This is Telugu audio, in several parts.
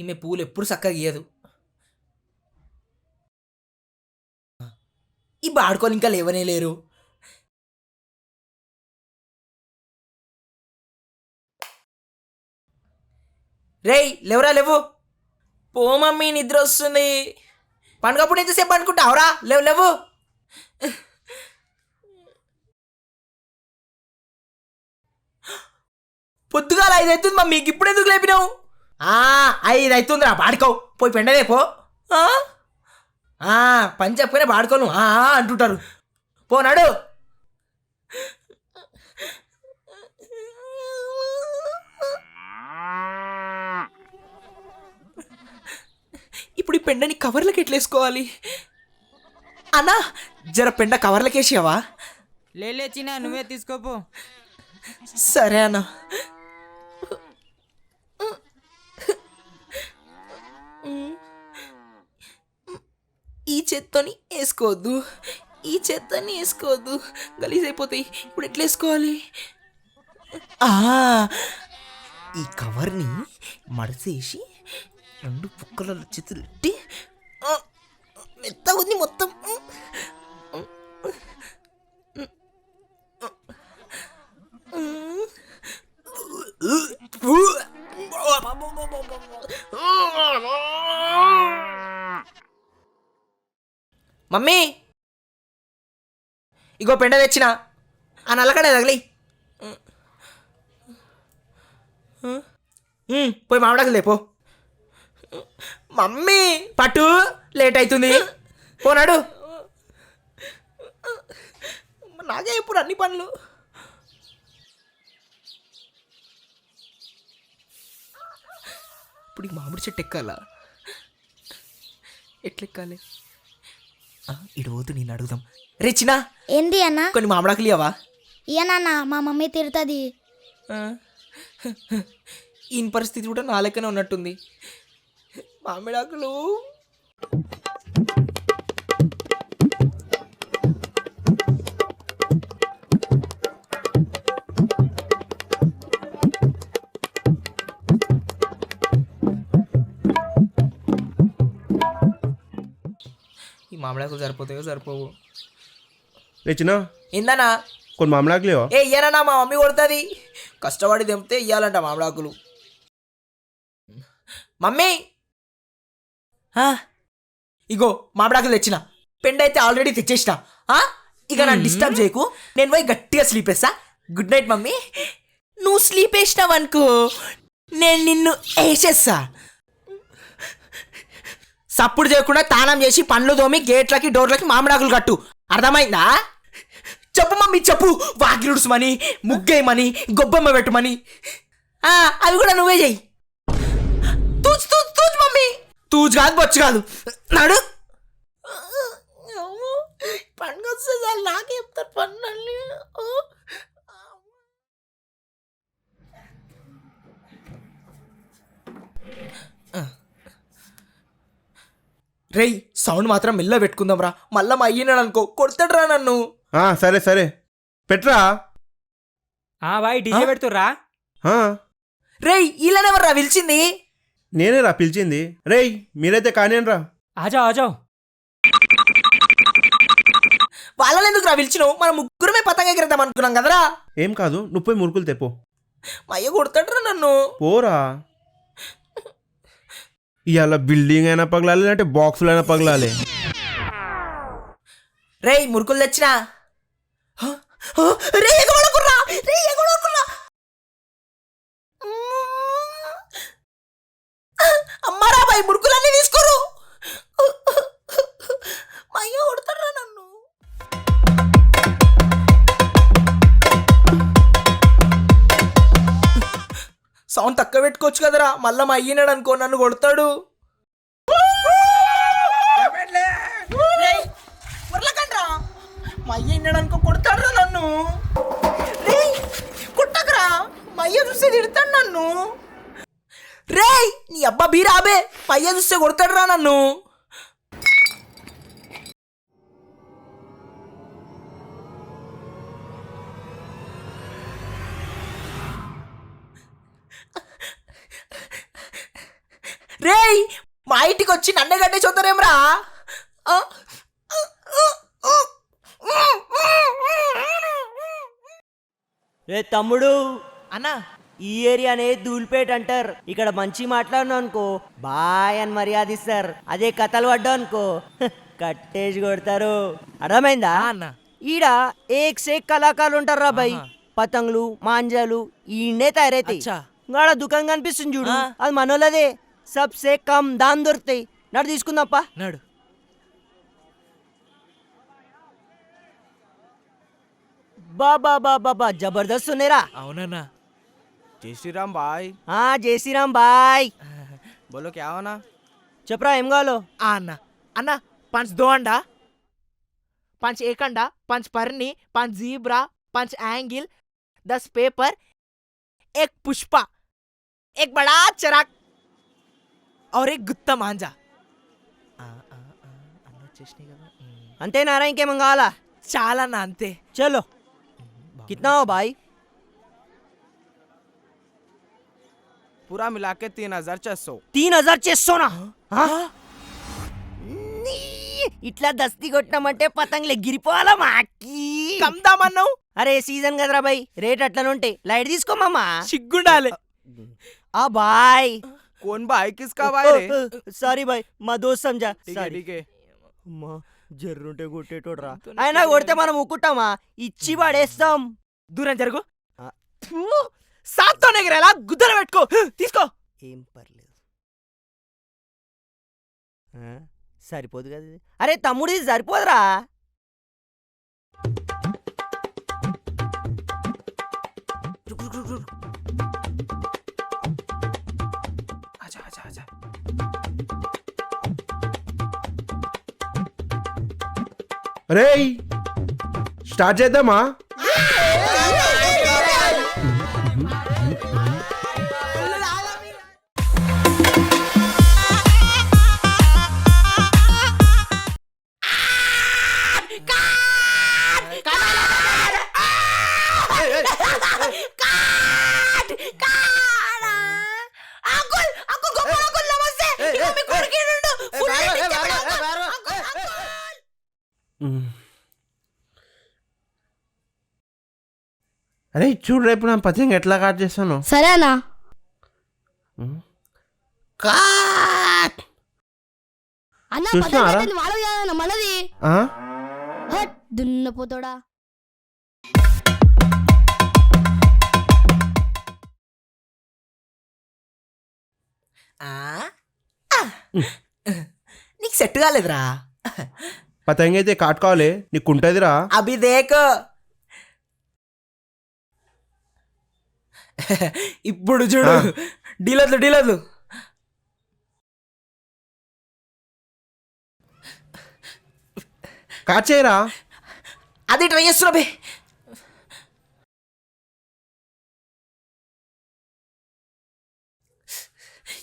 ఈమె పూలు ఎప్పుడు చక్కగా గీయదు. ఈ బాడుకోలు ఇంకా లేవనే లేరు. రేయ్ లేవురా లేవు. పో మమ్మీ నిద్ర వస్తుంది. పండుగప్పుడు ఎంతసేపు అనుకుంటావురా? లేవు లేవు. పొద్దుగాల 5 అవుతుంది మమ్మీ, ఇప్పుడు ఎందుకు లేపినావు? 5 అవుతుందిరా, పాడుకోవు. పోయి పెండలే పో. పని చెప్పుకునే పాడుకోను అంటుంటారు. పోనాడు. ఇప్పుడు ఈ పెండని కవర్లకి ఎట్లేసుకోవాలి? అన్నా జర పెండ కవర్లకి వేసావా? లేలే చిన్న, నువ్వే తీసుకోపో. సరే అన్న. ఈ చెత్తని వేసుకోవద్దు, ఈ చెత్తని వేసుకోవద్దు, గలీజ్ అయిపోతాయి. ఇప్పుడు ఎట్లా వేసుకోవాలి? ఈ కవర్ని మడసేసి 2 పుక్కలలో చేతులు పెట్టి మెత్తగా ఉంది మొత్తం. మమ్మీ ఇగో పెండ తెచ్చిన, ఆ నల్లకడే తగిలి. పోయి మామిడాకులు లేపో. మమ్మీ పట్టు, లేట్ అవుతుంది. పోనాడు. నాకే ఇప్పుడు అన్ని పనులు. ఇప్పుడు ఈ మామిడి చెట్టు ఎక్కాలా? ఎట్లెక్కాలి? ఇడవద్దు, నేను అడుగుదాం. రే చిన్న, ఏంది అన్న? కొన్ని మామిడాకులు ఇవ్వవా? ఇయనన్నా, మా మమ్మీ తిడుతుంది. ఈయన పరిస్థితి కూడా నా లెక్కనే ఉన్నట్టుంది. మామిడాకులు ఈ మామిడాకులు సరిపోతాయో సరిపోవు. లేచినా ఏందన్నా? కొన్ని మామిడాకులు లేవా? ఇయ్యానన్నా, మా మమ్మీ కొడుతుంది. కష్టపడి తెంపితే ఇయ్యాలంట మామిడాకులు. మమ్మీ ఇగో మామిడాకులు తెచ్చిన. పెండ అయితే ఆల్రెడీ తెచ్చేసిన. ఇక నన్ను డిస్టర్బ్ చేయకు, నేను పోయి గట్టిగా స్లీప్ వేస్తా. Good night mummy. నువ్వు స్లీప్ వేసినావు అనుకో, నేను నిన్ను వేసేస్తా. సప్పుడు చేయకుండా తానం చేసి పండ్లు తోమి గేట్లకి డోర్లకి మామిడాకులు కట్టు, అర్థమైందా? చెప్పు మమ్మీ చెప్పు. వాకిలుడుసుమని, ముగ్గేయమని, గొబ్బెమ్మ పెట్టుమని. అవి కూడా నువ్వే చెయ్యి. తూచు తూచు తూచు మమ్మీ. తూచు కాదు, బొచ్చు కాదు, నాడు. పండుగ వస్తే చాలు, నాకే చెప్తారు పన్ను. రేయ్ సౌండ్ మాత్రం మెల్ల పెట్టుకుందాం రా, మళ్ళా మా అయ్యినాడు అనుకో కొడతాడురా నన్ను. సరే సరే పెట్రా. Bye DJ పెడుతుర్రా? రేయ్ వీళ్ళనెవర్రా పిలిచింది? నేనే రా పిలిచింది. రేయ్ మీరైతే కానివ్వండి. ఆజావ్ ఆజావ్. వాళ్ళని ఎందుకు రా పిలిచినావు? మనం ముగ్గురమే పతంగ ఎగరేద్దాం అనుకున్నాం కదరా. ఏం కాదు, నువ్వు పోయి మురుకులు తెపో. మా అయ్య కొడతాడురా నన్ను. పోరా. ఇవాళ బిల్డింగ్ అయినా పగలాలి, అంటే బాక్సులు అయినా పగలాలి. రేయ్ మురుకులు తెచ్చినా. అమ్మారా బాయ్, మురుకులన్నీ తీసుకోరు. మా అయ్య కొడతాడురా నన్ను. సౌండ్ తక్కువ పెట్టుకోవచ్చు కదరా, మళ్ళా మా అయ్యినాడు అనుకో నన్ను కొడతాడు. మా అయ్య విన్నాడు అనుకో కొడతాడురా నన్ను. కొట్టకరా, మా అయ్య చూస్తే తిడతాడు నన్ను. రేయ్ నీ అబ్బా బీరాబే, మా అయ్య చూస్తే కొడతాడురా నన్ను. రేయ్ మా ఇంటికి వచ్చి నన్నే గడ్డే చూద్దారేమ్రా రే తమ్ముడు, అన్నా ఈ ఏరియానే ధూల్పేట్ అంటారు. ఇక్కడ మంచి మాట్లాడినా అనుకో బాయ్ అని మర్యాద ఇస్తారు. అదే కథలు పడ్డా అనుకో కట్టేసి కొడతారు. అర్థమైందా అన్న ఈడ ఏక్ సేక్ కళాకారులు ఉంటారు రా బాయ్. పతంగులు మాంజాలు ఈయనే తయారైతాయి. అచ్చా. గాడ దుకాణం కనిపిస్తుంది చూడు, ఆ. అది మనోళ్ళదే. సబ్ సే కమ్ దాని దొరుకుతాయి. నడు తీసుకుందాంపా. నాడు బాబా బాబా జబర్దస్త్ ఉన్నాయిరా. అవునన్నా జై శ్రీరామ్ బాయ్. జై శ్రీరామ్ బాయ్. బోలో క్యా హోనా? చెప్పరా ఏం కావాలో? అన్న అన్న 5 दो अंडा 5 एक अंडा 5 परनी 5 जीब्रा 5 एंगल 10 पेपर 1 पुष्पा 1 बड़ा चराग और 1 गुत्ता मांजा అంతేనారా ఇంకేమం కావాలా? చాలా అన్న అంతే. చలో कितना हो भाई? पूरा मिला के 3600. 3600 నా? ఇట్లా దస్తి కొట్టినామంటే పతంగులు ఎగిరిపోవాలా మాకి. కమ్దామన్నావు అరే సీజన్ కదరా బాయ్, రేట్ అట్లనే ఉంటాయి. లైట్ తీసుకోమమ్మా. సిగ్గుండాలి. ఆ బాయ్ कौन भाई किसका भाई रे? సారీ బాయ్, మా దోస్త్ సంజా. ठीक है ठीक है. అమ్మా జర్రుంటే కొట్టేటోడ్రా. అయినా కొడితే మనం ఉక్కుంటామా? ఇచ్చి పడేస్తాం. దూరం జరుగు. ఆ. సాత్తో నెగరేలా గుద్దలు పెట్టుకో. తీసుకో. ఏం పర్లేదు. సరిపోదు కదా ఇది. అరే తమ్ముడు ఇది సరిపోదురా. ఆజా ఆజా ఆజా. రేయ్ స్టార్ట్ చేద్దామా? అరే చూడు, రేపు నా పతంగ ఎట్లా కాట్ చేస్తాను. సరే అన్నా. కాట్ అన్న చూసినావా? వాళ్ళది కాదన్న మనది. ఆ? హట్ దున్నపోతాడా. నీకు సెట్ కాలేదురా. పతంగ అయితే కాట్ కావాలి, నీకు ఉంటుందిరా. అభి దేక్. ఇప్పుడు చూడు డీలర్లు డీలర్లు. కాట్ చేయరా. అది ట్రై చేస్తున్నా బే.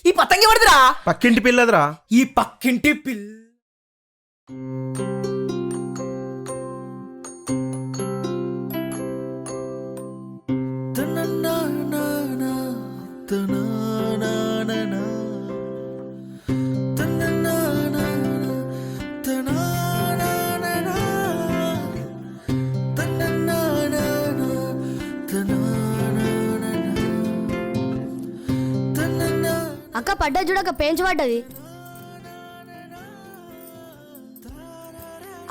ఈ పతంగి పడుతురా. పక్కింటి పిల్లదిరా. ఈ పక్కింటి పిల్ల. అక్క పడ్డా చూడక పెంచి పడ్డది.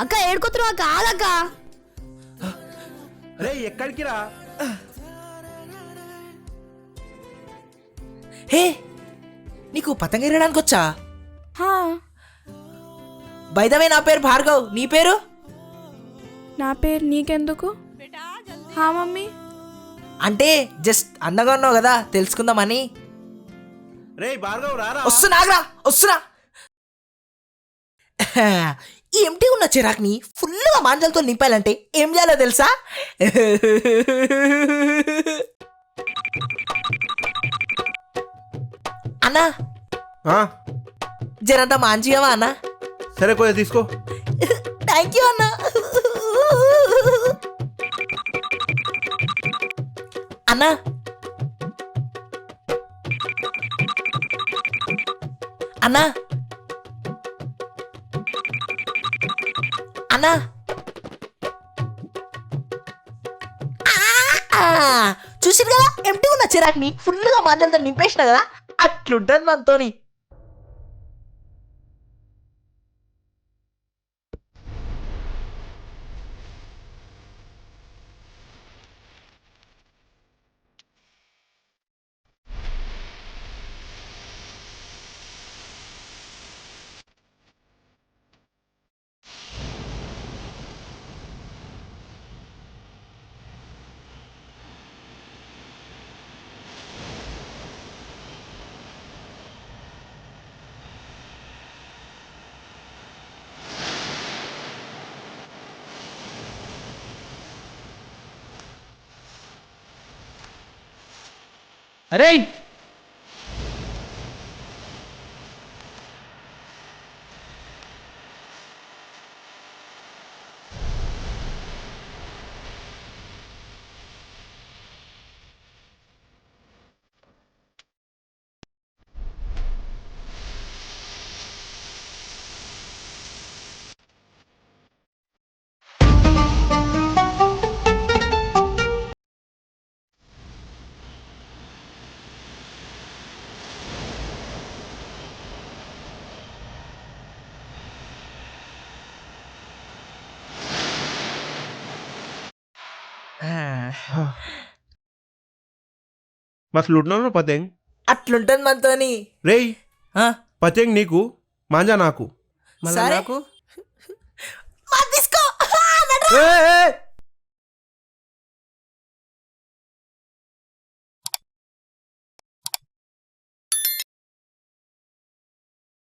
అక్క ఏడుకొత్తున్నావు అక్క, ఆగక్క. రే ఎక్కడికి రా. హే నీకు పతంగ ఎరడానికి వచ్చా? బైదవే నా పేరు భార్గవ్, నీ పేరు? నా పేరు నీకెందుకు? హా మమ్మీ. అంటే జస్ట్ అందంగా ఉన్నావు కదా తెలుసుకుందామని. రే భార్గవ్ రారా. వస్తున్నా ఆగ్రా, వస్తున్నా. ఈ ఎంటీ ఉన్న చిరాక్ని ఫుల్గా మాంజలతో నింపాలంటే ఏం చేయాలో తెలుసా? అన్నా ఆ, జరంతా మాంచియవా అన్నా? సరే కొద్దిగా తీసుకో. థ్యాంక్ యూ అన్నా. అన్నా అన్నా అన్నా చూసిరు కదా ఎంటీ ఉన్న చిరాక్ని ఫుల్గా మాట్లాడతా నింపేసిన కదా అట్లుంటుంది మనతోని. అరే మస్తు లూట్నో పతేంగ్. అట్లుంటుంది మనతోని. రేయ్ ఆ, పతేంగ్ నీకు మాంజా నాకు. మళ్ళా సరే. నాకు మరి తీసుకో. ఏ, ఏ,